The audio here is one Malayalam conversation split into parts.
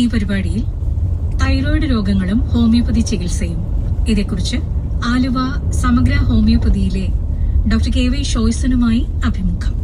ഈ പരിപാടിയിൽ തൈറോയ്ഡ് രോഗങ്ങളും ഹോമിയോപ്പതി ചികിത്സയും ഇതേക്കുറിച്ച് ആലുവ സമഗ്ര ഹോമിയോപ്പതിയിലെ ഡോക്ടർ കെ വി ഷോയ്സനുമായി അഭിമുഖം.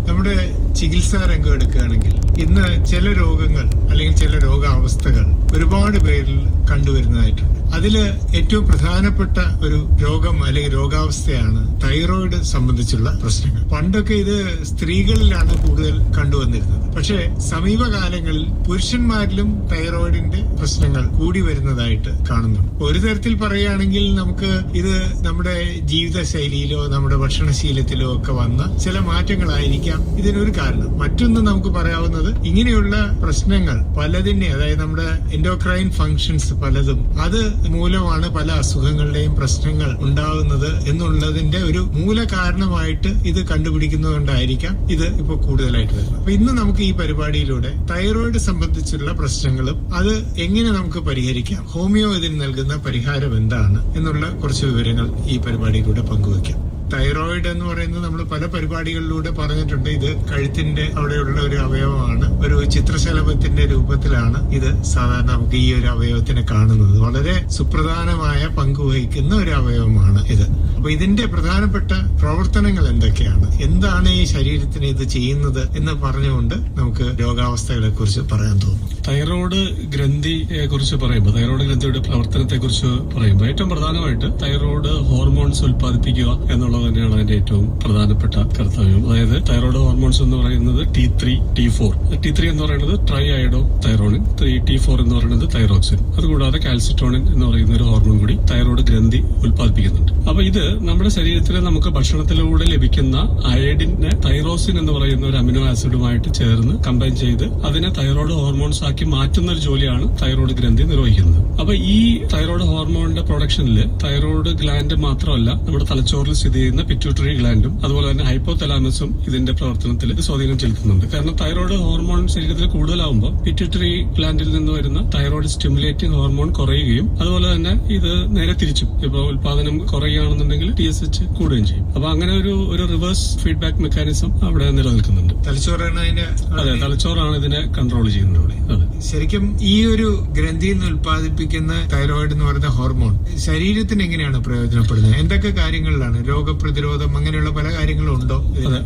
നമ്മുടെ ചികിത്സാ രംഗം എടുക്കുകയാണെങ്കിൽ ഇന്ന് ചില രോഗങ്ങൾ അല്ലെങ്കിൽ ചില രോഗാവസ്ഥകൾ ഒരുപാട് പേരിൽ കണ്ടുവരുന്നതായിട്ടുണ്ട്. അതില് ഏറ്റവും പ്രധാനപ്പെട്ട ഒരു രോഗം അല്ലെങ്കിൽ രോഗാവസ്ഥയാണ് തൈറോയിഡ് സംബന്ധിച്ചുള്ള പ്രശ്നങ്ങൾ. പണ്ടൊക്കെ ഇത് സ്ത്രീകളിലാണ് കൂടുതൽ കണ്ടുവന്നിരുന്നത്. പക്ഷേ സമീപകാലങ്ങളിൽ പുരുഷന്മാരിലും തൈറോയിഡിന്റെ പ്രശ്നങ്ങൾ കൂടി വരുന്നതായിട്ട് കാണുന്നു. ഒരു തരത്തിൽ പറയുകയാണെങ്കിൽ നമുക്ക് ഇത് നമ്മുടെ ജീവിതശൈലിയിലോ നമ്മുടെ ഭക്ഷണശീലത്തിലോ ഒക്കെ വന്ന ചില മാറ്റങ്ങളായിരിക്കാം ഇതിനൊരു കാരണം. മറ്റൊന്ന് നമുക്ക് പറയാവുന്നത്, ഇങ്ങനെയുള്ള പ്രശ്നങ്ങൾ പലതിനെ, അതായത് നമ്മുടെ എൻഡോക്രൈൻ ഫങ്ഷൻസ് പലതും, അത് മൂലമാണ് പല അസുഖങ്ങളുടെയും പ്രശ്നങ്ങൾ ഉണ്ടാകുന്നത് എന്നുള്ളതിന്റെ ഒരു മൂല കാരണമായിട്ട് ഇത് കണ്ടുപിടിക്കുന്നതുകൊണ്ടായിരിക്കാം ഇത് ഇപ്പൊ കൂടുതലായിട്ട് വരുന്നത്. അപ്പൊ ഇന്ന് നമുക്ക് ഈ പരിപാടിയിലൂടെ തൈറോയിഡ് സംബന്ധിച്ചുള്ള പ്രശ്നങ്ങളും അത് എങ്ങനെ നമുക്ക് പരിഹരിക്കാം, ഹോമിയോ ഇതിന് നൽകുന്ന പരിഹാരം എന്താണ് എന്നുള്ള കുറച്ച് വിവരങ്ങൾ ഈ പരിപാടിയിലൂടെ പങ്കുവയ്ക്കാം. തൈറോയിഡ് എന്ന് പറയുന്നത് നമ്മൾ പല പരിപാടികളിലൂടെ പറഞ്ഞിട്ടുണ്ട്. ഇത് കഴുത്തിന്റെ അവിടെയുള്ള ഒരു അവയവമാണ്. ഒരു ചിത്രശലഭത്തിന്റെ രൂപത്തിലാണ് ഇത് സാധാരണ നമുക്ക് ഈ ഒരു അവയവത്തിനെ കാണുന്നത്. വളരെ സുപ്രധാനമായ പങ്ക് വഹിക്കുന്ന ഒരു അവയവമാണ് ഇത്. അപ്പൊ ഇതിന്റെ പ്രധാനപ്പെട്ട പ്രവർത്തനങ്ങൾ എന്തൊക്കെയാണ്, എന്താണ് ഈ ശരീരത്തിന് ഇത് ചെയ്യുന്നത് എന്ന് പറഞ്ഞുകൊണ്ട് നമുക്ക് രോഗാവസ്ഥകളെ കുറിച്ച് പറയാൻ തോന്നും. തൈറോയ്ഡ് ഗ്രന്ഥിയെ കുറിച്ച് പറയുമ്പോൾ, തൈറോയ്ഡ് ഗ്രന്ഥിയുടെ പ്രവർത്തനത്തെ കുറിച്ച് പറയുമ്പോൾ ഏറ്റവും പ്രധാനമായിട്ട് തൈറോയ്ഡ് ഹോർമോൺസ് ഉൽപ്പാദിപ്പിക്കുക എന്നുള്ളത് തന്നെയാണ് അതിന്റെ ഏറ്റവും പ്രധാനപ്പെട്ട കർത്തവ്യം. അതായത് തൈറോയ്ഡ് ഹോർമോൺസ് എന്ന് പറയുന്നത് T3, T4. T3 എന്ന് പറയുന്നത് ട്രൈ അയഡോ തൈറോണിൻ, T4 എന്ന് പറയുന്നത് തൈറോക്സിൻ. അതുകൂടാതെ കാൽസിറ്റോണിൻ എന്ന് പറയുന്ന ഒരു ഹോർമോൺ കൂടി തൈറോയ്ഡ് ഗ്രന്ഥി ഉൽപ്പാദിപ്പിക്കുന്നുണ്ട്. അപ്പൊ ഇത് നമ്മുടെ ശരീരത്തിൽ നമുക്ക് ഭക്ഷണത്തിലൂടെ ലഭിക്കുന്ന അയഡിനെ തൈറോസിൻ എന്ന് പറയുന്ന ഒരു അമിനോ ആസിഡുമായിട്ട് ചേർന്ന് കമ്പൈൻ ചെയ്ത് അതിനെ തൈറോയ്ഡ് ഹോർമോൺസ് ആക്കി മാറ്റുന്ന ഒരു ജോലിയാണ് തൈറോയ്ഡ് ഗ്രന്ഥി നിർവഹിക്കുന്നത്. അപ്പൊ ഈ തൈറോയ്ഡ് ഹോർമോണിന്റെ പ്രൊഡക്ഷനിൽ തൈറോയ്ഡ് ഗ്ലാൻഡ് മാത്രമല്ല, നമ്മുടെ തലച്ചോറിൽ സ്ഥിതി ചെയ്യുന്ന പിറ്റ്യൂട്ടറി ഗ്ലാൻഡും അതുപോലെ തന്നെ ഹൈപ്പോതലാമസും ഇതിന്റെ പ്രവർത്തനത്തിൽ സ്വാധീനം ചെലുത്തുന്നുണ്ട്. കാരണം തൈറോയ്ഡ് ഹോർമോൺ ശരീരത്തിൽ കൂടുതലാവുമ്പോൾ പിറ്റ്യൂട്ടറി ഗ്ലാൻഡിൽ നിന്ന് വരുന്ന തൈറോയ്ഡ് സ്റ്റിമുലേറ്റിംഗ് ഹോർമോൺ കുറയുകയും അതുപോലെ തന്നെ ഇത് നേരെ തിരിച്ചും, ഇപ്പോൾ ഉൽപാദനം കുറയുകയാണെന്നുണ്ടെങ്കിൽ TSH കൂടുകയും ചെയ്യും. അപ്പൊ അങ്ങനെ ഒരു റിവേഴ്സ് ഫീഡ്ബാക്ക് മെക്കാനിസം അവിടെ നിലനിൽക്കുന്നുണ്ട്. തലച്ചോറാണ് അതിന്റെ, അതെ, തലച്ചോറാണ് ഇതിനെ കൺട്രോൾ ചെയ്യുന്നത്. അതെ, ശരിക്കും ഈ ഒരു ഗ്രന്ഥിയിൽ നിന്ന് ഉൽപ്പാദിപ്പിക്കുന്ന തൈറോയിഡ് എന്ന് പറയുന്ന ഹോർമോൺ ശരീരത്തിന് എങ്ങനെയാണ് പ്രയോജനപ്പെടുന്നത്? എന്തൊക്കെ കാര്യങ്ങളിലാണ്? രോഗപ്രതിരോധം അങ്ങനെയുള്ള പല കാര്യങ്ങളും ഉണ്ടോ?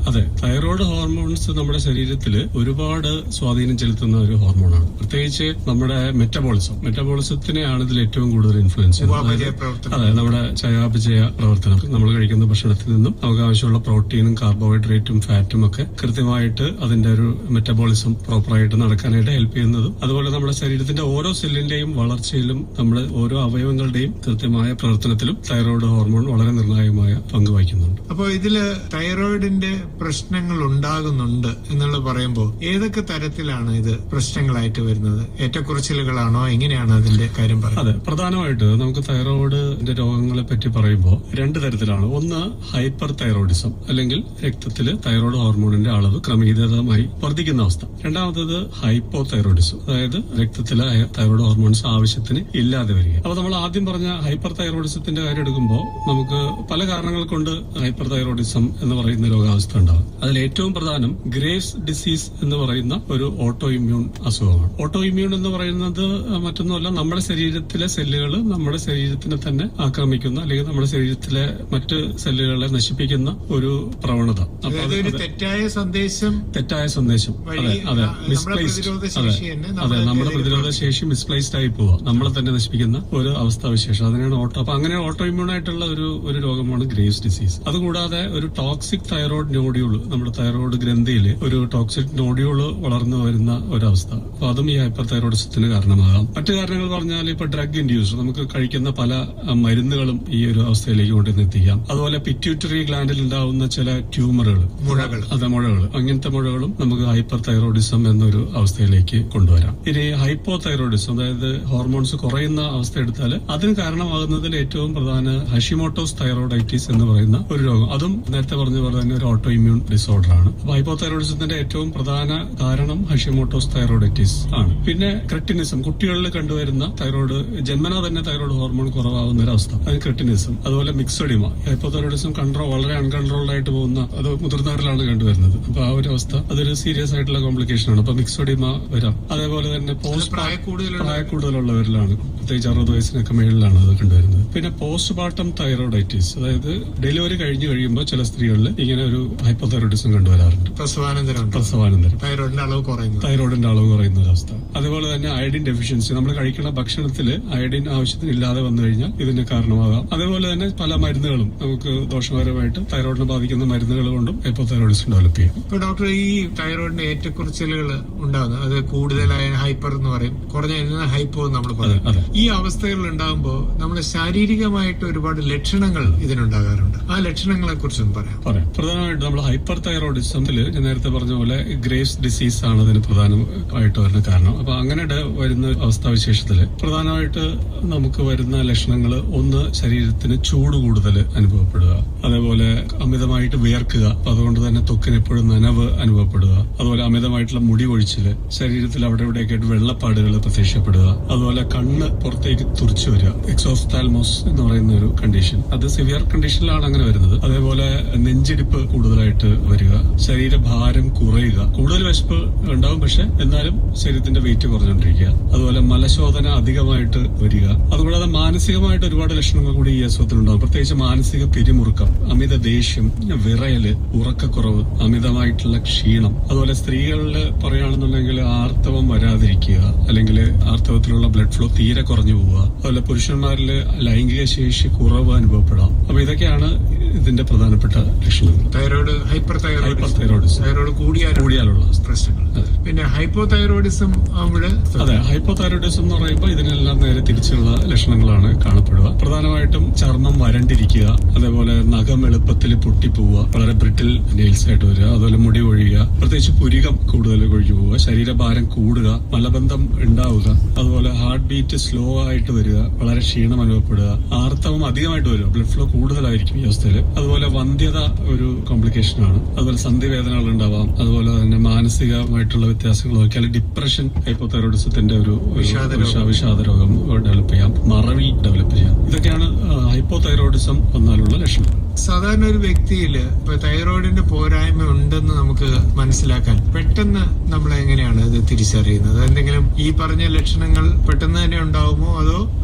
അതെ, തൈറോയ്ഡ് ഹോർമോൺസ് നമ്മുടെ ശരീരത്തിൽ ഒരുപാട് സ്വാധീനം ചെലുത്തുന്ന ഒരു ഹോർമോണാണ്. പ്രത്യേകിച്ച് നമ്മുടെ മെറ്റബോളിസത്തിനെയാണ് ഇതിൽ ഏറ്റവും കൂടുതൽ ഇൻഫ്ലുവൻസ് ചെയ്യുന്നത്. അതെ, നമ്മുടെ ചയാപചയ പ്രവർത്തനം, നമ്മൾ കഴിക്കുന്ന ഭക്ഷണത്തിൽ നിന്നും നമുക്ക് ആവശ്യമുള്ള പ്രോട്ടീനും കാർബോഹൈഡ്രേറ്റും ഫാറ്റും ഒക്കെ കൃത്യമായിട്ട് അതിന്റെ ഒരു മെറ്റബോളിസം പ്രോപ്പറായിട്ട് നടക്കാനായിട്ട് ഹെൽപ്പ് ചെയ്യുന്നതും, അതുപോലെ നമ്മുടെ ശരീരത്തിന്റെ ഓരോ സെല്ലിന്റെയും വളർച്ചയിലും നമ്മുടെ ഓരോ അവയവങ്ങളുടെയും കൃത്യമായ പ്രവർത്തനത്തിലും തൈറോയ്ഡ് ഹോർമോൺ വളരെ നിർണായകമായ പങ്ക് വഹിക്കുന്നുണ്ട്. അപ്പോൾ ഇതില് തൈറോയിഡിന്റെ പ്രശ്നങ്ങൾ ഉണ്ടാകുന്നുണ്ട് എന്നുള്ള പറയുമ്പോൾ ഏതൊക്കെ തരത്തിലാണ് ഇത് പ്രശ്നങ്ങളായിട്ട് വരുന്നത്? ഏറ്റക്കുറച്ചിലുകളാണോ, എങ്ങനെയാണ് അതിന്റെ കാര്യം പറയുന്നത്? അതെ, പ്രധാനമായിട്ട് നമുക്ക് തൈറോയിഡിന്റെ രോഗങ്ങളെ പറ്റി പറയുമ്പോൾ രണ്ട് തരത്തിലാണ്. ഒന്ന് ഹൈപ്പർ തൈറോയിഡിസം, അല്ലെങ്കിൽ രക്തത്തില് തൈറോയ്ഡ് ഹോർമോണിന്റെ അളവ് ക്രമീകൃതമായി വർദ്ധിക്കുന്ന അവസ്ഥ. രണ്ടാമത്തത് ഹൈപ്പോ തൈറോയിഡിസം, അതായത് രക്തത്തിലെ തൈറോയ്ഡ് ഹോർമോൺസ് ആവശ്യത്തിന് ഇല്ലാതെ വരിക. അപ്പൊ നമ്മൾ ആദ്യം പറഞ്ഞ ഹൈപ്പർ തൈറോയിഡിസത്തിന്റെ കാര്യം എടുക്കുമ്പോൾ നമുക്ക് പല കാരണങ്ങൾ കൊണ്ട് ഹൈപ്പർ തൈറോയിഡിസം എന്ന് പറയുന്ന രോഗാവസ്ഥ ഉണ്ടാകും. അതിൽ ഏറ്റവും പ്രധാനം ഗ്രേവ്സ് ഡിസീസ് എന്ന് പറയുന്ന ഒരു ഓട്ടോ ഇമ്മ്യൂൺ അസുഖമാണ്. ഓട്ടോ ഇമ്മ്യൂൺ എന്ന് പറയുന്നത് മറ്റൊന്നുമല്ല, നമ്മുടെ ശരീരത്തിലെ സെല്ലുകൾ നമ്മുടെ ശരീരത്തിനെ തന്നെ ആക്രമിക്കുന്ന, അല്ലെങ്കിൽ നമ്മുടെ ശരീരത്തിലെ മറ്റ് സെല്ലുകളെ നശിപ്പിക്കുന്ന ഒരു പ്രവണത. തെറ്റായ സന്ദേശം അതെ, മിസ്പ്ലേസ്ഡ്. അതെ, നമ്മുടെ പ്രതിരോധ ശേഷി മിസ്പ്ലേസ്ഡ് ആയി പോവുക, നമ്മളെ തന്നെ നശിപ്പിക്കുന്ന ഒരു അവസ്ഥാവിശേഷം, അതിനാണ് ഓട്ടോ. അപ്പൊ അങ്ങനെ ഓട്ടോ ഇമ്മ്യൂൺ ആയിട്ടുള്ള ഒരു രോഗമാണ് ഗ്രേവ്സ് ഡിസീസ്. അതുകൂടാതെ ഒരു ടോക്സിക് തൈറോയ്ഡ് നോഡ്യൂൾ, നമ്മുടെ തൈറോയ്ഡ് ഗ്രന്ഥിയിൽ ഒരു ടോക്സിക് നോഡ്യൂൾ വളർന്നു വരുന്ന ഒരവസ്ഥ. അപ്പൊ അതും ഈ ഹൈപ്പർ തൈറോയിഡിസത്തിന് കാരണമാകാം. മറ്റു കാരണങ്ങൾ പറഞ്ഞാൽ ഇപ്പൊ ഡ്രഗ് ഇൻഡ്യൂസ്, നമുക്ക് കഴിക്കുന്ന പല മരുന്നുകളും ഈ ഒരു അവസ്ഥയിലേക്ക് കൊണ്ടുവന്നെത്തിക്കാം. അതുപോലെ പിറ്റ്യൂട്ടറി ഗ്ലാൻഡിൽ ഉണ്ടാവുന്ന ചില ട്യൂമറുകൾ, മുഴകൾ, അങ്ങനത്തെ മുഴകളും നമുക്ക് ഹൈപ്പർ തൈറോയിഡിസം എന്നൊരു അവസ്ഥയിലേക്ക് കൊണ്ടുവരാം. ഇനി ഹൈപ്പോ തൈറോയിഡിസം, അതായത് ഹോർമോൺസ് കുറയുന്ന അവസ്ഥ എടുത്താൽ അതിന് കാരണമാകുന്നതിൽ ഏറ്റവും പ്രധാന ഹഷിമോട്ടോസ് തൈറോയിഡൈറ്റിസ് എന്ന് പറയുന്ന ഒരു രോഗം. അതും നേരത്തെ പറഞ്ഞ പോലെ തന്നെ ഒരു ഓട്ടോ ഇമ്മ്യൂൺ ഡിസോർഡർ ആണ്. അപ്പൊ ഹൈപ്പോതൈറോയിഡിസത്തിന്റെ ഏറ്റവും പ്രധാന കാരണം ഹഷിമോട്ടോസ് തൈറോയിഡൈറ്റിസ് ആണ്. പിന്നെ ക്രെറ്റിനിസം, കുട്ടികളിൽ കണ്ടുവരുന്ന തൈറോയ്ഡ്, ജന്മനാ തന്നെ തൈറോയ്ഡ് ഹോർമോൺ കുറവാകുന്ന ഒരു അവസ്ഥ, അത് ക്രെറ്റിനിസം. അതുപോലെ മിക്സഡിമ, ഹൈപ്പോതൈറോയിഡിസം വളരെ അൺകൺട്രോൾഡ് ആയിട്ട് പോകുന്ന, അത് മുതിർന്നവരിലാണ് കണ്ടുവരുന്നത്. അപ്പൊ ആ ഒരു അവസ്ഥ അതൊരു സീരിയസ് ആയിട്ടുള്ള കോംപ്ലിക്കേഷൻ ആണ്. അപ്പൊ മിക്സഡിമ വരാം. അതേപോലെ തന്നെ പ്രായക്കൂടുതലുള്ളവരിലാണ്, പ്രത്യേകിച്ച് 60 വയസ്സിനൊക്കെ മേളിലാണ് അത് കണ്ടുവരുന്നത്. പിന്നെ പോസ്റ്റ്മോർട്ടം തൈറോയിഡൈറ്റിസ്, അതായത് ഡെലിവറി കഴിഞ്ഞു കഴിയുമ്പോൾ ചില സ്ത്രീകളിൽ ഇങ്ങനെ ഒരു ഹൈപ്പോതൈറോയിഡിസം കണ്ടുവരാറുണ്ട്. പ്രസവാനന്തരം തൈറോയിഡിന്റെ അളവ് കുറയുന്ന ഒരവസ്ഥ. അതുപോലെ തന്നെ അയഡിൻ ഡെഫിഷ്യൻസി, നമ്മൾ കഴിക്കുന്ന ഭക്ഷണത്തിൽ അയഡിൻ ആവശ്യത്തിന് ഇല്ലാതെ വന്നു കഴിഞ്ഞാൽ ഇതിന് കാരണമാകാം. അതേപോലെ തന്നെ പല മരുന്നുകളും നമുക്ക് ദോഷകരമായിട്ട് തൈറോയിഡിനെ ബാധിക്കുന്ന മരുന്നുകൾ കൊണ്ടും ഹൈപ്പോതൈറോയിഡിസം ഡെവലപ്പ് ചെയ്യും. ഇപ്പൊ ഡോക്ടർ, ഈ തൈറോയിഡിന്റെ ഏറ്റക്കുറച്ചിലുകൾ ഉണ്ടാകുന്നത്, അത് കൂടുതലായ ഹൈപ്പർ എന്ന് പറയും, കുറഞ്ഞ ഹൈപ്പോ എന്ന് നമ്മൾ പറയും. ഈ അവസ്ഥകൾ ഉണ്ടാകുമ്പോൾ നമ്മുടെ ശാരീരികമായിട്ട് ഒരുപാട് ലക്ഷണങ്ങൾ ഇതിനുണ്ടാകാറുണ്ട്. ആ ലക്ഷണങ്ങളെ കുറിച്ചൊന്നും പറയാം. പ്രധാനമായിട്ട് നമ്മൾ ഹൈപ്പർ തൈറോയിഡിസത്തിൽ ഞാൻ നേരത്തെ പറഞ്ഞ പോലെ ഗ്രേവ്സ് ഡിസീസ് ആണ് ഇതിന് പ്രധാനമായിട്ട് വരുന്ന കാരണം. അപ്പൊ അങ്ങനെ വരുന്ന അവസ്ഥാവിശേഷത്തില് പ്രധാനമായിട്ട് നമുക്ക് വരുന്ന ലക്ഷണങ്ങൾ, ഒന്ന് ശരീരത്തിന് ചൂട് കൂടുതൽ അനുഭവപ്പെടുക, അതേപോലെ അമിതമായിട്ട് വിയർക്കുക, അതുകൊണ്ട് തന്നെ ത്വക്കിന് എപ്പോഴും നനവ് അനുഭവപ്പെടുക, അതുപോലെ അമിതമായിട്ടുള്ള മുടി കൊഴിച്ചില്, ശരീരത്തിൽ അവിടെ ഇവിടെയൊക്കെ ആയിട്ട് വെള്ളപ്പാടുകൾ പ്രത്യക്ഷപ്പെടുക, അതുപോലെ കണ്ണ് പുറത്തേക്ക് തുറിച്ചു വരിക, എക്സോഫ്താൽമോസ് എന്ന് പറയുന്ന ഒരു കണ്ടീഷൻ, അത് സിവിയർ കണ്ടീഷനിലാണ് അങ്ങനെ വരുന്നത്. അതേപോലെ നെഞ്ചിടിപ്പ് കൂടുതലായിട്ട് വരിക, ശരീരഭാരം കുറയുക, കൂടുതൽ വിശപ്പ് ഉണ്ടാവും പക്ഷെ എന്നാലും ശരീരത്തിന്റെ വെയിറ്റ് കുറഞ്ഞുകൊണ്ടിരിക്കുക, അതുപോലെ മലശോധന അധികമായിട്ട് വരിക. അതുകൂടാതെ മാനസികമായിട്ട് ഒരുപാട് ലക്ഷണങ്ങൾ കൂടി ഈ അസുഖത്തിനുണ്ടാവും. പ്രത്യേകിച്ച് മാനസിക പിരിമുറുക്കം, അമിത ദേഷ്യം, വിറയല്, ഉറക്കക്കുറവ്, അമിതമായിട്ടുള്ള ക്ഷീണം. അതുപോലെ സ്ത്രീകളിൽ പറയുകയാണെന്നുണ്ടെങ്കിൽ ആർത്തവം വരാതിരിക്കുക, അല്ലെങ്കിൽ ആർത്തവത്തിലുള്ള ബ്ലഡ് ഫ്ലോ തീരെ കുറഞ്ഞു പോവുക. അതുപോലെ പുരുഷന്മാരിൽ ലൈംഗിക ശേഷി കുറവ് അനുഭവപ്പെടാം. അപ്പൊ ഇതൊക്കെയാണ് ഇതിന്റെ പ്രധാനപ്പെട്ട ലക്ഷണങ്ങൾ. ഹൈപ്പർ തൈറോയിഡിസം, തൈറോയിഡ് കൂടിയാലുള്ള പ്രശ്നങ്ങൾ. പിന്നെ ഹൈപ്പോതൈറോയിഡിസം അതെ, ഹൈപ്പോതൈറോയിഡിസം എന്ന് പറയുമ്പോൾ ഇതിനെല്ലാം നേരെ തിരിച്ചുള്ള ലക്ഷണങ്ങളാണ് കാണപ്പെടുക. പ്രധാനമായിട്ടും ചർമ്മം വരണ്ടിരിക്കുക, അതേപോലെ നഖം എളുപ്പത്തിൽ പൊട്ടിപ്പോവുക, വളരെ ബ്രിട്ടിൽ നെയിൽസ് ആയിട്ട് വരിക, അതുപോലെ മുടി കൊഴിയുക, പ്രത്യേകിച്ച് പുരികം കൂടുതൽ കൊഴിഞ്ഞു പോവുക, ശരീരഭാരം കൂടുക, മലബന്ധം ഉണ്ടാവുക, അതുപോലെ ഹാർട്ട് ബീറ്റ് സ്ലോ ആയിട്ട് വരിക, വളരെ ക്ഷീണം അനുഭവപ്പെടുക, ആർത്തവം അധികമായിട്ട് വരിക, ബ്ലഡ് ഫ്ലോ കൂടുതലായിരിക്കും ഈ അവസ്ഥയിൽ. അതുപോലെ വന്ധ്യത ഒരു കോംപ്ലിക്കേഷനാണ്. അതുപോലെ സന്ധിവേദനകൾ ഉണ്ടാവാം. അതുപോലെ തന്നെ മാനസികമായിട്ടുള്ള വ്യത്യാസങ്ങൾ നോക്കിയാൽ ഡിപ്രഷൻ ഹൈപ്പോതൈറോയിഡിസത്തിന്റെ ഒരു വിഷാദ രോഗം ഡെവലപ്പ് ചെയ്യാം, മറവി ഡെവലപ്പ് ചെയ്യാം. ഇതൊക്കെയാണ് ഹൈപ്പോതൈറോയിഡിസം വന്നാലുള്ള ലക്ഷണം. സാധാരണ ഒരു വ്യക്തിയിൽ ഇപ്പൊ തൈറോയിഡിന്റെ പോരായ്മ ഉണ്ടെന്ന് നമുക്ക് മനസ്സിലാക്കാൻ പെട്ടെന്ന് നമ്മൾ എങ്ങനെയാണ് ഇത് തിരിച്ചറിയുന്നത്? എന്തെങ്കിലും ഈ പറഞ്ഞ ലക്ഷണങ്ങൾ പെട്ടെന്ന് തന്നെ ഉണ്ടാവുമോ, അതോ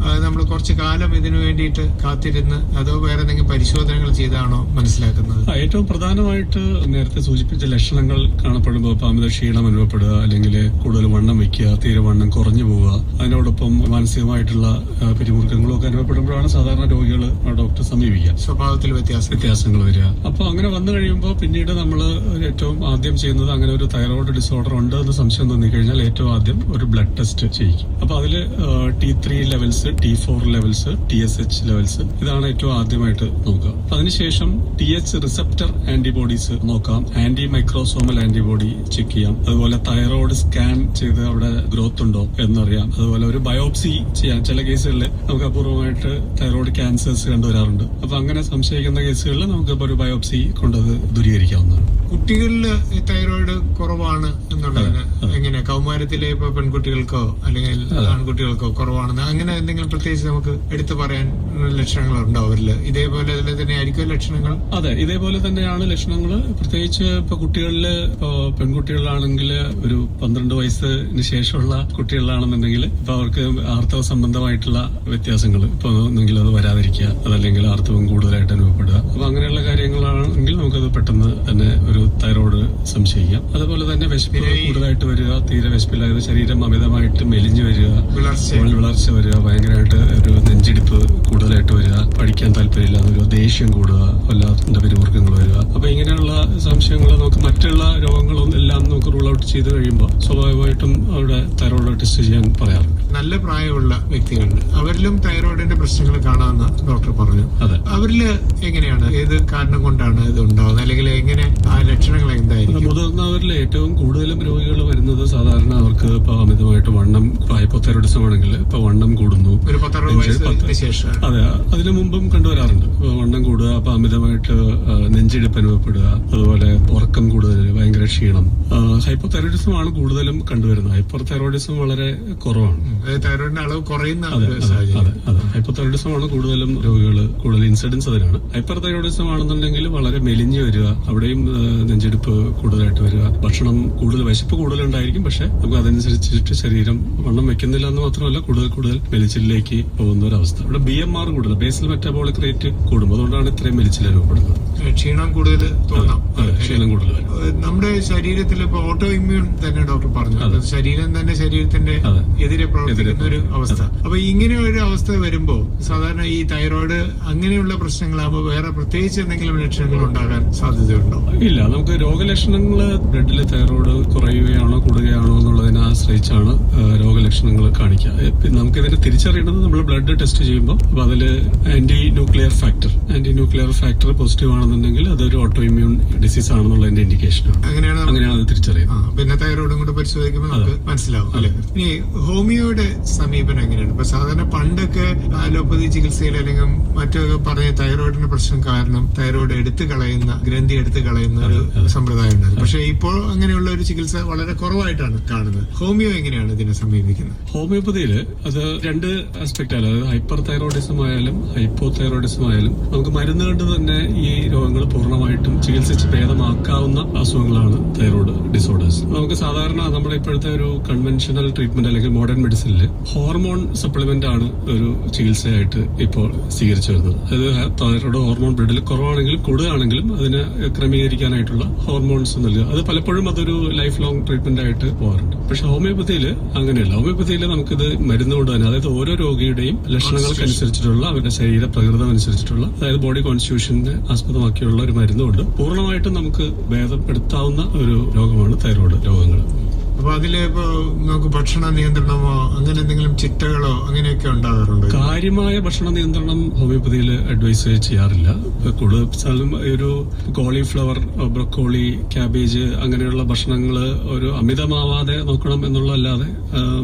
നമ്മൾ കുറച്ചു കാലം ഇതിനു വേണ്ടിയിട്ട് കാത്തിരുന്ന്, അതോ വേറെ എന്തെങ്കിലും പരിശോധനകൾ ചെയ്താണോ മനസ്സിലാക്കുന്നത്? ഏറ്റവും പ്രധാനമായിട്ട് നേരത്തെ സൂചിപ്പിച്ച ലക്ഷണങ്ങൾ കാണപ്പെടുമ്പോൾ അമിത ക്ഷീണം അനുഭവപ്പെടുക, അല്ലെങ്കിൽ കൂടുതൽ വണ്ണം വെക്കുക, തീരെ വണ്ണം കുറഞ്ഞു പോവുക, അതിനോടൊപ്പം മാനസികമായിട്ടുള്ള പിരിമുറുക്കങ്ങളും ഒക്കെ അനുഭവപ്പെടുമ്പോഴാണ് സാധാരണ രോഗികൾ ഡോക്ടറെ സമീപിക്കുക. സ്വഭാവത്തിൽ വ്യത്യാസങ്ങൾ വരിക. അപ്പൊ അങ്ങനെ വന്നു കഴിയുമ്പോൾ പിന്നീട് നമ്മൾ ഏറ്റവും ആദ്യം ചെയ്യുന്നത്, അങ്ങനെ ഒരു തൈറോയിഡ് ഡിസോർഡർ ഉണ്ട് എന്ന് സംശയം തോന്നിക്കഴിഞ്ഞാൽ ഏറ്റവും ആദ്യം ഒരു ബ്ലഡ് ടെസ്റ്റ് ചെയ്യിക്കും. അപ്പൊ അതില് T3 levels, T4 levels, TSH levels, ഇതാണ് ഏറ്റവും ആദ്യമായിട്ട് നോക്കുക. അതിനുശേഷം TH റിസപ്റ്റർ ആന്റിബോഡീസ് നോക്കാം, ആന്റി മൈക്രോസോമൽ ആന്റിബോഡി ചെക്ക് ചെയ്യാം, അതുപോലെ തൈറോയിഡ് സ്കാൻ ചെയ്ത് അവിടെ ഗ്രോത്ത് ഉണ്ടോ എന്നറിയാം, അതുപോലെ ഒരു ബയോപ്സി ചെയ്യാം. ചില കേസുകളിൽ നമുക്ക് അപൂർവമായിട്ട് തൈറോയിഡ് ക്യാൻസേഴ്സ് കണ്ടുവരാറുണ്ട്. അപ്പൊ അങ്ങനെ സംശയിക്കുന്ന കേസുകളിൽ നമുക്ക് ഒരു ബയോപ്സി കൊണ്ടത് ദൂരീകരിക്കാവുന്നതാണ്. കുട്ടികളിൽ തൈറോയിഡ് കുറവാണ് എന്നുള്ളതിന് എങ്ങനെ, കൗമാരത്തിലെ ഇപ്പൊ പെൺകുട്ടികൾക്കോ അല്ലെങ്കിൽ ആൺകുട്ടികൾക്കോ കുറവാണെന്ന് അങ്ങനെ എന്തെങ്കിലും പ്രത്യേകിച്ച് നമുക്ക് എടുത്തു പറയാൻ ലക്ഷണങ്ങൾ ഉണ്ടോ അവരിൽ? ഇതേപോലെ തന്നെ ആയിരിക്കും ലക്ഷണങ്ങൾ? അതെ, ഇതേപോലെ തന്നെയാണ് ലക്ഷണങ്ങൾ. പ്രത്യേകിച്ച് ഇപ്പൊ കുട്ടികളില്, ഇപ്പൊ പെൺകുട്ടികളാണെങ്കിൽ ഒരു 12 വയസ്സിന് ശേഷമുള്ള കുട്ടികളാണെന്നുണ്ടെങ്കിൽ ഇപ്പൊ അവർക്ക് ആർത്തവ സംബന്ധമായിട്ടുള്ള വ്യത്യാസങ്ങൾ, ഇപ്പൊ ഒന്നെങ്കിൽ അത് വരാതിരിക്കുക, അതല്ലെങ്കിൽ ആർത്തവം കൂടുതലായിട്ട് അനുഭവപ്പെടുക. അപ്പൊ അങ്ങനെയുള്ള കാര്യങ്ങളാണെങ്കിൽ നമുക്കത് പെട്ടെന്ന് തന്നെ ഒരു തൈറോയിഡ് സംശയിക്കാം. അതുപോലെ തന്നെ വിശപ്പ് കൂടുതലായിട്ട് വരിക, തീരെ വിശപ്പില്ലാതെ ശരീരം അമിതമായിട്ട് മെലിഞ്ഞു വരിക, വിളർച്ച വരിക, ഭയങ്കരമായിട്ട് ഒരു നെഞ്ചിടിപ്പ് കൂടുതലായിട്ട് വരിക, പഠിക്കാൻ താല്പര്യമില്ലാതെ വരിക, ദേഷ്യം കൂടുക, വല്ലാത്ത പിരിമുറുക്കങ്ങൾ വരിക. അപ്പൊ ഇങ്ങനെയുള്ള സംശയങ്ങൾ നമുക്ക് മറ്റുള്ള രോഗങ്ങളും എല്ലാം നമുക്ക് റൂൾ ഔട്ട് ചെയ്ത് കഴിയുമ്പോൾ സ്വാഭാവികമായിട്ടും അവിടെ തൈറോയിഡ് ടെസ്റ്റ് ചെയ്യാൻ പറയാറുണ്ട്. നല്ല പ്രായമുള്ള വ്യക്തികളുണ്ട്, അവരിലും തൈറോയിഡിന്റെ പ്രശ്നങ്ങൾ കാണാമെന്ന് ഡോക്ടർ പറഞ്ഞു. അവരില് എങ്ങനെയാണ്, ഏത് കാരണം കൊണ്ടാണ് ഇത് ഉണ്ടാകുന്നത്, അല്ലെങ്കിൽ എങ്ങനെ ആ ലക്ഷണങ്ങൾ എന്തായിരിക്കും? മുതിർന്നവരിൽ ഏറ്റവും കൂടുതലും രോഗികൾ വരുന്നത് സാധാരണ അവർക്ക് ഇപ്പൊ അമിതമായിട്ട് വണ്ണം, ഹൈപ്പോതൈറോയിഡിസം തൈറോയിഡിസം ആണെങ്കിൽ ഇപ്പൊ വണ്ണം കൂടുന്നു, ഒരു 10-60 വയസ്സിന് ശേഷം. അതെ, അതിനു മുമ്പും കണ്ടുവരാറുണ്ട്. വണ്ണം കൂടുക, അപ്പൊ അമിതമായിട്ട് നെഞ്ചിടിപ്പ് അനുഭവപ്പെടുക, അതുപോലെ ഉറക്കം കൂടുതൽ, ഭയങ്കര ക്ഷീണം. ഹൈപ്പോ തൈറോയിഡിസം ആണ് കൂടുതലും കണ്ടുവരുന്നത്. ഹൈപ്പർ തൈറോയിഡിസം വളരെ കുറവാണ്. തൈറോയിഡിന്റെ അളവ് കുറയുന്ന. അതെ, ഹൈപ്പോ തൈറോയിഡിസം ആണ് കൂടുതലും രോഗികൾ, കൂടുതൽ ഇൻസിഡൻസ് അതിനാണ്. ഹൈപ്പർ തൈറോയിഡിസം ആണെന്നുണ്ടെങ്കിൽ വളരെ മെലിഞ്ഞു വരിക, അവിടെയും നെഞ്ചെടുപ്പ് കൂടുതലായിട്ട് വരിക, ഭക്ഷണം കൂടുതൽ, വിശപ്പ് കൂടുതലുണ്ടായിരിക്കും, പക്ഷെ നമുക്ക് അതനുസരിച്ചിട്ട് ശരീരം വണ്ണം വെക്കുന്നില്ല എന്ന് മാത്രമല്ല കൂടുതൽ മെലിച്ചിലേക്ക് പോകുന്ന ഒരു അവസ്ഥ. ഇവിടെ BMR കൂടുതൽ, ബേസൽ മെറ്റബോളിക് റേറ്റ് കൂടും, അതുകൊണ്ടാണ് ഇത്രയും മെലിച്ചിൽ അനുഭവപ്പെടുന്നത്. ക്ഷീണം കൂടുതൽ തോന്നാം. ക്ഷീണം കൂടുതൽ. നമ്മുടെ ശരീരത്തിൽ ഇപ്പൊ ഓട്ടോ ഇമ്മ്യൂൺ തന്നെ ഡോക്ടർ പറഞ്ഞു, ശരീരം തന്നെ ശരീരത്തിന്റെ എതിരെ പ്രവർത്തിക്കുന്ന ഒരു അവസ്ഥ. അപ്പൊ ഇങ്ങനെ ഒരു അവസ്ഥ വരുമ്പോ സാധാരണ ഈ തൈറോയിഡ് അങ്ങനെയുള്ള പ്രശ്നങ്ങളാകുമ്പോൾ വേറെ പ്രത്യേകിച്ച് എന്തെങ്കിലും ലക്ഷണങ്ങൾ ഉണ്ടാകാൻ സാധ്യതയുണ്ടോ? ഇല്ല, നമുക്ക് രോഗലക്ഷണങ്ങൾ ബ്ലഡിലെ തൈറോയിഡ് കുറയുകയാണോ കൂടുകയാണോ എന്നുള്ളതിനെ ആശ്രയിച്ചാണ് രോഗലക്ഷണങ്ങൾ കാണിക്കുക. നമുക്കിതിനെ തിരിച്ചറിയേണ്ടത് നമ്മൾ ബ്ലഡ് ടെസ്റ്റ് ചെയ്യുമ്പോൾ അപ്പൊ അതില് ആന്റി ന്യൂക്ലിയർ ഫാക്ടർ പോസിറ്റീവ് ആണെന്നുണ്ടെങ്കിൽ അതൊരു ഓട്ടോ ഇമ്മ്യൂൺ ഡിസീസ് ആണെന്നുള്ളതിന്റെ ഇൻഡിക്കേഷനാണ്. അങ്ങനെയാണ് അത് തിരിച്ചറിയുന്നത്. പിന്നെ തൈറോയിഡും കൂടെ പരിശോധിക്കുമ്പോൾ നമുക്ക് മനസ്സിലാവും അല്ലെ. ഇനി ഹോമിയോയുടെ സമീപനം എങ്ങനെയാണ്? ഇപ്പൊ സാധാരണ പണ്ടൊക്കെ അലോപ്പതി ചികിത്സയിൽ അല്ലെങ്കിൽ മറ്റൊക്കെ പറഞ്ഞ തൈറോയിഡിന്റെ പ്രശ്നം കാരണം തൈറോയിഡ് ഗ്രന്ഥി എടുത്ത് കളയുന്ന ഒരു സമ്പ്രദായം ഉണ്ടായിരുന്നു. പക്ഷെ ഇപ്പോൾ അങ്ങനെയുള്ള ഒരു ചികിത്സ വളരെ കുറവായിട്ടാണ് കാണുന്നത്. ഹോമിയോ എങ്ങനെയാണ് ഇതിനെ സമീപിക്കുന്നത്? ഹോമിയോപ്പതിയില് അത് രണ്ട് ആസ്പെക്ട് ആണ്. അതായത് ഹൈപ്പർ തൈറോയിഡിസം ആയാലും ഹൈപ്പോ തൈറോയിഡിസം ആയാലും നമുക്ക് മരുന്ന് കൊണ്ട് തന്നെ ഈ രോഗങ്ങൾ പൂർണ്ണമായിട്ടും ചികിത്സിച്ച് ഭേദമാക്കാവുന്ന അസുഖങ്ങളാണ് തൈറോയിഡ് ഡിസോർഡേഴ്സ്. നമുക്ക് സാധാരണ നമ്മുടെ ഇപ്പോഴത്തെ ഒരു കൺവെൻഷണൽ ട്രീറ്റ്മെന്റ് അല്ലെങ്കിൽ മോഡേൺ മെഡിസിനിൽ ഹോർമോൺ സപ്ലിമെന്റ് ആണ് ഒരു ചികിത്സയായിട്ട് ഇപ്പോൾ സ്വീകരിച്ചു വരുന്നത്. അതായത് തൈറോയിഡ് ഹോർമോൺ ബ്ലഡിൽ കുറവാണെങ്കിലും കൂടുതലാണെങ്കിലും അതിനെ ക്രമീകരിക്കാനായിട്ടുള്ള ഹോർമോൺസ് നൽകുക. അത് പലപ്പോഴും അതൊരു ലൈഫ് ലോങ് ട്രീറ്റ്മെന്റ് ആയിട്ട് പോകാറുണ്ട്. പക്ഷെ ഹോമിയോപ്പതിയിൽ അങ്ങനെയല്ല. ഹോമിയോപ്പതിയിൽ നമുക്കിത് മരുന്ന് കൊണ്ട് തന്നെ, അതായത് ഓരോ രോഗിയുടെയും ലക്ഷണങ്ങൾക്കനുസരിച്ചിട്ടുള്ള അവരുടെ ശരീര പ്രകൃതം അനുസരിച്ചിട്ടുള്ള, അതായത് ബോഡി കോൺസ്റ്റിറ്റ്യൂഷനെ ആസ്പദമാക്കിയുള്ള ഒരു മരുന്നുകൊണ്ട് പൂർണ്ണമായിട്ടും നമുക്ക് ഭേദപ്പെടുത്താവുന്ന ഒരു രോഗമാണ് തൈറോയിഡ് രോഗങ്ങൾ. അപ്പൊ അതില് ഇപ്പൊ നമുക്ക് ഭക്ഷണ നിയന്ത്രണമോ അങ്ങനെ എന്തെങ്കിലും ചിട്ടകളോ അങ്ങനെയൊക്കെ ഉണ്ടാകാറുണ്ടോ? കാര്യമായ ഭക്ഷണ നിയന്ത്രണം ഹോമിയോപ്പതിയിൽ അഡ്വൈസ് ചെയ്യാറില്ല. കൂടുതലും ഒരു കോളിഫ്ലവർ, ബ്രൊക്കോളി, ക്യാബേജ് അങ്ങനെയുള്ള ഭക്ഷണങ്ങൾ ഒരു അമിതമാവാതെ നോക്കണം എന്നുള്ളതല്ലാതെ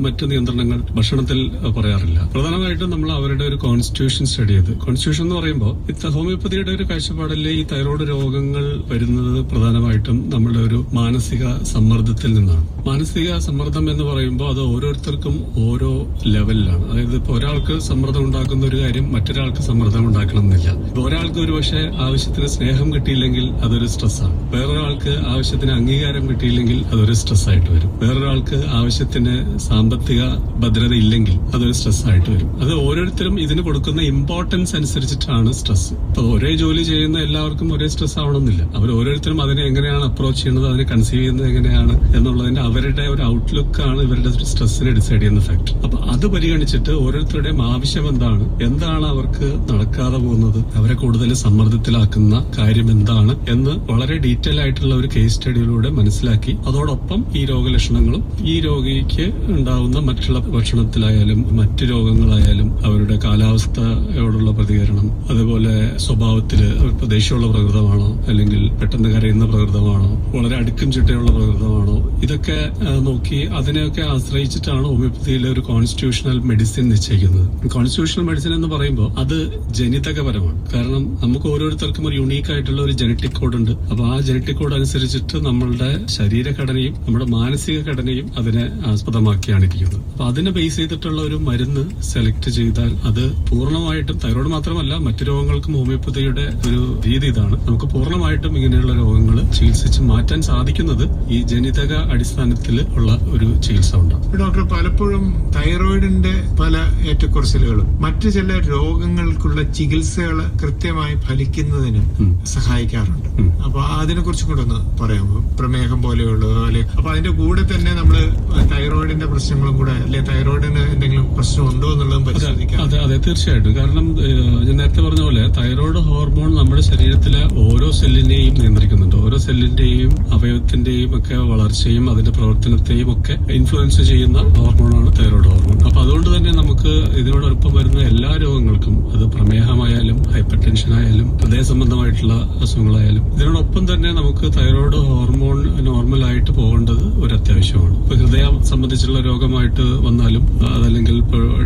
മറ്റു നിയന്ത്രണങ്ങൾ ഭക്ഷണത്തിൽ പറയാറില്ല. പ്രധാനമായിട്ടും നമ്മൾ അവരുടെ ഒരു കോൺസ്റ്റിറ്റ്യൂഷൻ സ്റ്റഡി ചെയ്ത്, കോൺസ്റ്റിറ്റ്യൂഷൻ എന്ന് പറയുമ്പോൾ ഹോമിയോപ്പതിയുടെ ഒരു കാഴ്ചപ്പാടിൽ ഈ തൈറോയ്ഡ് രോഗങ്ങൾ വരുന്നത് പ്രധാനമായിട്ടും നമ്മുടെ ഒരു മാനസിക സമ്മർദ്ദത്തിൽ നിന്നാണ്. മാനസിക സമ്മർദ്ദം എന്ന് പറയുമ്പോൾ അത് ഓരോരുത്തർക്കും ഓരോ ലെവലിലാണ്. അതായത് ഇപ്പൊ ഒരാൾക്ക് സമ്മർദ്ദം ഉണ്ടാക്കുന്ന ഒരു കാര്യം മറ്റൊരാൾക്ക് സമ്മർദ്ദം ഉണ്ടാക്കണം എന്നില്ല. ഇപ്പൊ ഒരാൾക്ക് ഒരുപക്ഷെ ആവശ്യത്തിന് സ്നേഹം കിട്ടിയില്ലെങ്കിൽ അതൊരു സ്ട്രെസ്സാണ്. വേറൊരാൾക്ക് ആവശ്യത്തിന് അംഗീകാരം കിട്ടിയില്ലെങ്കിൽ അതൊരു സ്ട്രെസ്സായിട്ട് വരും. വേറൊരാൾക്ക് ആവശ്യത്തിന് സാമ്പത്തിക ഭദ്രത ഇല്ലെങ്കിൽ അതൊരു സ്ട്രെസ്സായിട്ട് വരും. അത് ഓരോരുത്തരും ഇതിന് കൊടുക്കുന്ന ഇമ്പോർട്ടൻസ് അനുസരിച്ചിട്ടാണ് സ്ട്രെസ്. ഇപ്പൊ ഒരേ ജോലി ചെയ്യുന്ന എല്ലാവർക്കും ഒരേ സ്ട്രെസ് ആവണമെന്നില്ല. അവർ ഓരോരുത്തരും അതിനെ എങ്ങനെയാണ് അപ്രോച്ച് ചെയ്യുന്നത്, അതിനെ കൺസീവ് ചെയ്യുന്നത് എങ്ങനെയാണ് എന്നുള്ളതിന്റെ അവരുടെ ഒരു ഔട്ട്ലുക്കാണ് ഇവരുടെ സ്ട്രെസ്സിനെ ഡിസൈഡ് ചെയ്യുന്ന ഫാക്ടർ. അപ്പൊ അത് പരിഗണിച്ചിട്ട് ഓരോരുത്തരുടെയും ആവശ്യം എന്താണ് അവർക്ക് നടക്കാതെ പോകുന്നത്, അവരെ കൂടുതൽ സമ്മർദ്ദത്തിലാക്കുന്ന കാര്യം എന്താണ് എന്ന് വളരെ ഡീറ്റെയിൽ ആയിട്ടുള്ള ഒരു കേസ് സ്റ്റഡിയിലൂടെ മനസ്സിലാക്കി അതോടൊപ്പം ഈ രോഗലക്ഷണങ്ങളും ഈ രോഗിക്ക് ഉണ്ടാവുന്ന മറ്റുള്ള ഭക്ഷണത്തിലായാലും മറ്റു രോഗങ്ങളായാലും അവരുടെ കാലാവസ്ഥയോടുള്ള പ്രതികരണം, അതുപോലെ സ്വഭാവത്തില് ഇപ്പൊ ദേഷ്യമുള്ള പ്രകൃതമാണോ അല്ലെങ്കിൽ പെട്ടെന്ന് കരയുന്ന പ്രകൃതമാണോ, വളരെ അടുക്കും ചിട്ടയുള്ള പ്രകൃതമാണോ, ഇതൊക്കെ നോക്കി അതിനെയൊക്കെ ആശ്രയിച്ചിട്ടാണ് ഹോമിയോപ്പതിയിലെ ഒരു കോൺസ്റ്റിറ്റ്യൂഷണൽ മെഡിസിൻ നിശ്ചയിക്കുന്നത്. കോൺസ്റ്റിറ്റ്യൂഷണൽ മെഡിസിൻ എന്ന് പറയുമ്പോൾ അത് ജനിതകപരമാണ്. കാരണം നമുക്ക് ഓരോരുത്തർക്കും ഒരു യുണീക്ക് ആയിട്ടുള്ള ഒരു ജനറ്റിക് കോഡ് ഉണ്ട്. അപ്പൊ ആ ജനറ്റിക് കോഡ് അനുസരിച്ചിട്ട് നമ്മളുടെ ശരീരഘടനയും നമ്മുടെ മാനസിക ഘടനയും അതിനെ ആസ്പദമാക്കിയാണ് ഇരിക്കുന്നത്. അപ്പൊ അതിനെ ബേസ് ചെയ്തിട്ടുള്ള ഒരു മരുന്ന് സെലക്ട് ചെയ്താൽ അത് പൂർണ്ണമായിട്ടും തൈറോയ്ഡ് മാത്രമല്ല മറ്റു രോഗങ്ങൾക്കും ഹോമിയോപ്പതിയുടെ ഒരു രീതി ഇതാണ്. നമുക്ക് പൂർണ്ണമായിട്ടും ഇങ്ങനെയുള്ള രോഗങ്ങൾ ചികിത്സിച്ച് മാറ്റാൻ സാധിക്കുന്നത് ഈ ജനിതക അടിസ്ഥാനത്തിൽ ഉള്ള ഒരു ചികിത്സ ഉണ്ടാകും. ഡോക്ടർ, പലപ്പോഴും തൈറോയിഡിന്റെ പല ഏറ്റക്കുറച്ചിലുകളും മറ്റു ചില രോഗങ്ങൾക്കുള്ള ചികിത്സകൾ കൃത്യമായി ഫലിക്കുന്നതിന് സഹായിക്കാറുണ്ട്. അപ്പൊ അതിനെ കുറിച്ചും കൂടെ ഒന്ന് പറയാമോ? പ്രമേഹം പോലെയുള്ളത് അല്ലെ, അപ്പൊ അതിന്റെ കൂടെ തന്നെ നമ്മൾ തൈറോയിഡിന്റെ പ്രശ്നങ്ങളും കൂടെ അല്ലെ, തൈറോയിഡിന് എന്തെങ്കിലും പ്രശ്നം ഉണ്ടോ എന്നുള്ളതും പരിശോധിക്കാം. അതെ, തീർച്ചയായിട്ടും. കാരണം ഞാൻ നേരത്തെ പറഞ്ഞ പോലെ തൈറോയിഡ് ഹോർമോൺ നമ്മുടെ ശരീരത്തിലെ ഓരോ സെല്ലിനെയും നിയന്ത്രിക്കുന്നുണ്ട്. ഓരോ സെല്ലിന്റെയും അവയവത്തിന്റെയും ഒക്കെ വളർച്ചയും അതിന്റെ പ്രവർത്തനത്തെയും ഒക്കെ ഇൻഫ്ലുവൻസ് ചെയ്യുന്ന ഹോർമോണാണ് തൈറോയ്ഡ് ഹോർമോൺ. അപ്പൊ അതുകൊണ്ട് തന്നെ നമുക്ക് ഇതിനോടൊപ്പം വരുന്ന എല്ലാ രോഗങ്ങൾക്കും, അത് പ്രമേഹമായാലും ഹൈപ്പർ ടെൻഷൻ ആയാലും ഹൃദയ സംബന്ധമായിട്ടുള്ള അസുഖങ്ങളായാലും, ഇതിനോടൊപ്പം തന്നെ നമുക്ക് തൈറോയ്ഡ് ഹോർമോൺ നോർമലായിട്ട് പോകേണ്ടത് ഒരു അത്യാവശ്യമാണ്. ഇപ്പൊ ഹൃദയം സംബന്ധിച്ചുള്ള രോഗമായിട്ട് വന്നാലും അതല്ലെങ്കിൽ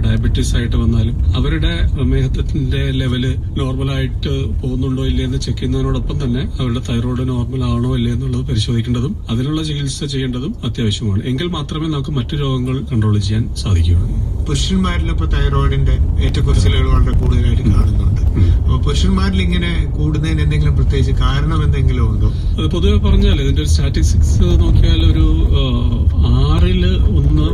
ഡയബറ്റീസ് ആയിട്ട് വന്നാലും അവരുടെ പ്രമേഹത്തിന്റെ ലെവല് നോർമലായിട്ട് പോകുന്നുണ്ടോ ഇല്ലേ എന്ന് ചെക്ക് ചെയ്യുന്നതിനോടൊപ്പം തന്നെ അവരുടെ തൈറോയ്ഡ് നോർമൽ ആണോ ഇല്ലേ എന്നുള്ളത് പരിശോധിക്കേണ്ടതും അതിനുള്ള ചികിത്സ ചെയ്യേണ്ടതും അത്യാവശ്യമാണ്. എങ്കിൽ മാത്രമേ നമുക്ക് മറ്റു രോഗങ്ങൾ കൺട്രോൾ ചെയ്യാൻ സാധിക്കുകയുള്ളൂ. പുരുഷന്മാരിൽ ഇപ്പൊ തൈറോയിഡിന്റെ ഏറ്റക്കുറച്ചിലുകൾ വളരെ കൂടുതലായിട്ട് കാണുന്നുണ്ട്. അപ്പൊ പുരുഷന്മാരിൽ ഇങ്ങനെ കൂടുന്നതിന് എന്തെങ്കിലും പ്രത്യേകിച്ച് കാരണം എന്തെങ്കിലും ഉണ്ടോ? അത് പൊതുവെ പറഞ്ഞാൽ ഇതിന്റെ ഒരു സ്റ്റാറ്റിസ്റ്റിക്സ് നോക്കിയാൽ ഒരു 1/6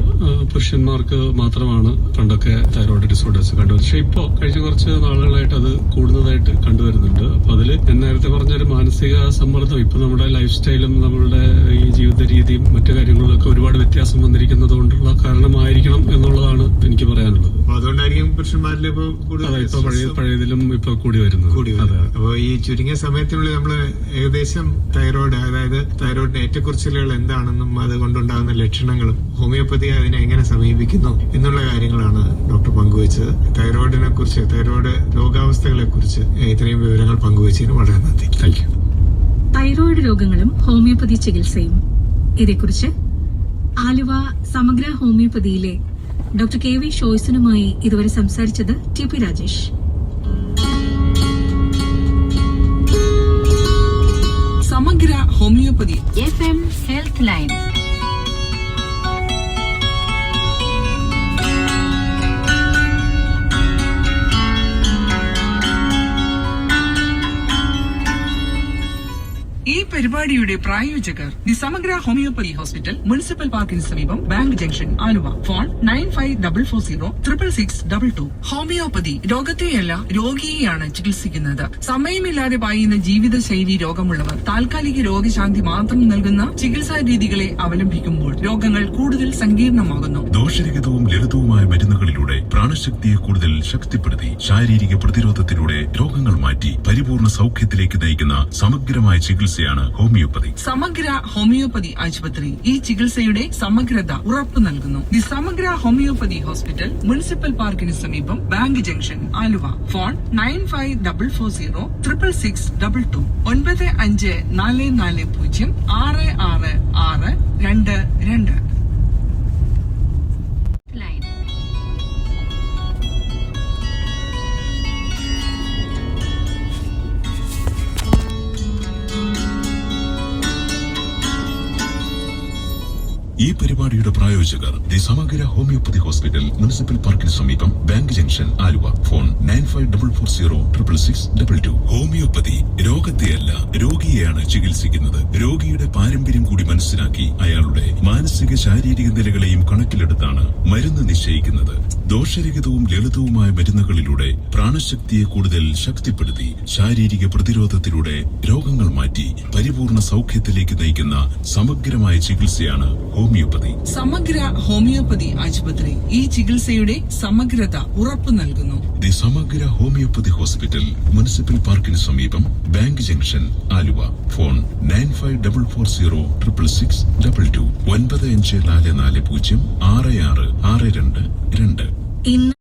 പുരുഷന്മാർക്ക് മാത്രമാണ് പണ്ടൊക്കെ തൈറോയ്ഡ് ഡിസോർഡേഴ്സ് കണ്ടുവരുന്നത്. പക്ഷെ ഇപ്പോ കഴിഞ്ഞ കുറച്ച് നാളുകളായിട്ട് അത് കൂടുന്നതായിട്ട് കണ്ടുവരുന്നുണ്ട്. അപ്പൊ അതില് ഞാൻ നേരത്തെ പറഞ്ഞൊരു മാനസിക സമ്മർദ്ദം, ഇപ്പൊ നമ്മുടെ ലൈഫ് സ്റ്റൈലും നമ്മളുടെ ഈ ജീവിത രീതിയും മറ്റു കാര്യങ്ങളിലൊക്കെ ഒരുപാട് വ്യത്യാസം വന്നിരിക്കുന്നത് കൊണ്ടുള്ള കാരണമായിരിക്കണം എന്നുള്ളതാണ് എനിക്ക് പറയാനുള്ളത്. അതുകൊണ്ടായിരിക്കും പുരുഷന്മാരിൽ ഇപ്പൊ പഴയതിലും ഇപ്പൊ കൂടി വരുന്നത്. അപ്പൊ ഈ ചുരുങ്ങിയ സമയത്തിനുള്ളിൽ നമ്മള് ഏകദേശം തൈറോയ്ഡ്, അതായത് തൈറോയിഡിന്റെ ഏറ്റക്കുറച്ചിലുകൾ എന്താണെന്നും അതുകൊണ്ടുണ്ടാകുന്ന ലക്ഷണങ്ങളും ഹോമിയോപ്പതി അതിനെ എങ്ങനെ സമീപിക്കുന്നു എന്നുള്ള കാര്യങ്ങളാണ് ഡോക്ടർ പങ്കുവച്ചത്. തൈറോയിഡിനെ കുറിച്ച്, തൈറോയ്ഡ് രോഗാവസ്ഥകളെ കുറിച്ച് ഇത്രയും വിവരങ്ങൾ പങ്കുവച്ചതിന് വളരെ നന്ദി. Thank you. തൈറോയ്ഡ് രോഗങ്ങളും ഹോമിയോപ്പതി ചികിത്സയും, ഇതേക്കുറിച്ച് ആലുവ സമഗ്ര ഹോമിയോപ്പതിയിലെ ഡോക്ടർ KV ഷോയ്സനുമായി ഇതുവരെ സംസാരിച്ചത് TP രാജേഷ്. സമഗ്ര ഹോമിയോപ്പതി FM ഹെൽത്ത് ലൈൻ. ഈ പരിപാടിയുടെ പ്രായോജകർ ദി സമഗ്ര ഹോമിയോപ്പതി ഹോസ്പിറ്റൽ, മുനിസിപ്പൽ പാർക്കിന് സമീപം, bank junction, Aluva. Phone 9544066622. Homeopathy രോഗത്തെയല്ല രോഗിയെയാണ് ചികിത്സിക്കുന്നത്. സമയമില്ലാതെ പായുന്ന ജീവിതശൈലി രോഗമുള്ളവർ താൽക്കാലിക രോഗശാന്തി മാത്രം നൽകുന്ന ചികിത്സാ രീതികളെ അവലംബിക്കുമ്പോൾ രോഗങ്ങൾ കൂടുതൽ സങ്കീർണമാകുന്നു. ദോഷരഹിതവും ലളിതവുമായ മരുന്നുകളിലൂടെ പ്രാണശക്തിയെ കൂടുതൽ ശക്തിപ്പെടുത്തി ശാരീരിക പ്രതിരോധത്തിലൂടെ രോഗങ്ങൾ മാറ്റി പരിപൂർണ സൗഖ്യത്തിലേക്ക് നയിക്കുന്ന സമഗ്രമായ ചികിത്സയാണ് ഹോമിയോപ്പതി. സമഗ്ര ഹോമിയോപ്പതി ആശുപത്രി ഈ ചികിത്സയുടെ സമഗ്രത ഉറപ്പു നൽകുന്നു. ദി സമഗ്ര ഹോമിയോപ്പതി ഹോസ്പിറ്റൽ, മുനിസിപ്പൽ പാർക്കിന് സമീപം, ബാങ്ക് ജംഗ്ഷൻ, ആലുവ. ഫോൺ 9544066622. 9544406622. ഈ പരിപാടിയുടെ പ്രായോജകർ ദി സമഗ്ര ഹോമിയോപ്പതി ഹോസ്പിറ്റൽ, മുനിസിപ്പൽ പാർക്കിന് സമീപം, bank junction, Aluva. Phone 9544066622. Homeopathy രോഗത്തെയല്ല രോഗിയെയാണ് ചികിത്സിക്കുന്നത്. രോഗിയുടെ പാരമ്പര്യം കൂടി മനസ്സിലാക്കി അയാളുടെ മാനസിക ശാരീരിക നിലകളെയും കണക്കിലെടുത്താണ് മരുന്ന് നിശ്ചയിക്കുന്നത്. ദോഷരഹിതവും ലളിതവുമായ മരുന്നുകളിലൂടെ പ്രാണശക്തിയെ കൂടുതൽ ശക്തിപ്പെടുത്തി ശാരീരിക പ്രതിരോധത്തിലൂടെ രോഗങ്ങൾ മാറ്റി പരിപൂർണ സൗഖ്യത്തിലേക്ക് നയിക്കുന്ന സമഗ്രമായ ചികിത്സയാണ് ഹോമിയോപ്പതി. സമഗ്ര ഹോമിയോപ്പതി ആശുപത്രി ഈ ചികിത്സയുടെ സമഗ്രത ഉറപ്പു നൽകുന്നു. ദി സമഗ്ര ഹോമിയോപ്പതി ഹോസ്പിറ്റൽ, മുനിസിപ്പൽ പാർക്കിന് സമീപം, ബാങ്ക് ജംഗ്ഷൻ, ആലുവ. ഫോൺ 9544066622. 9544406662. ഇന്ന്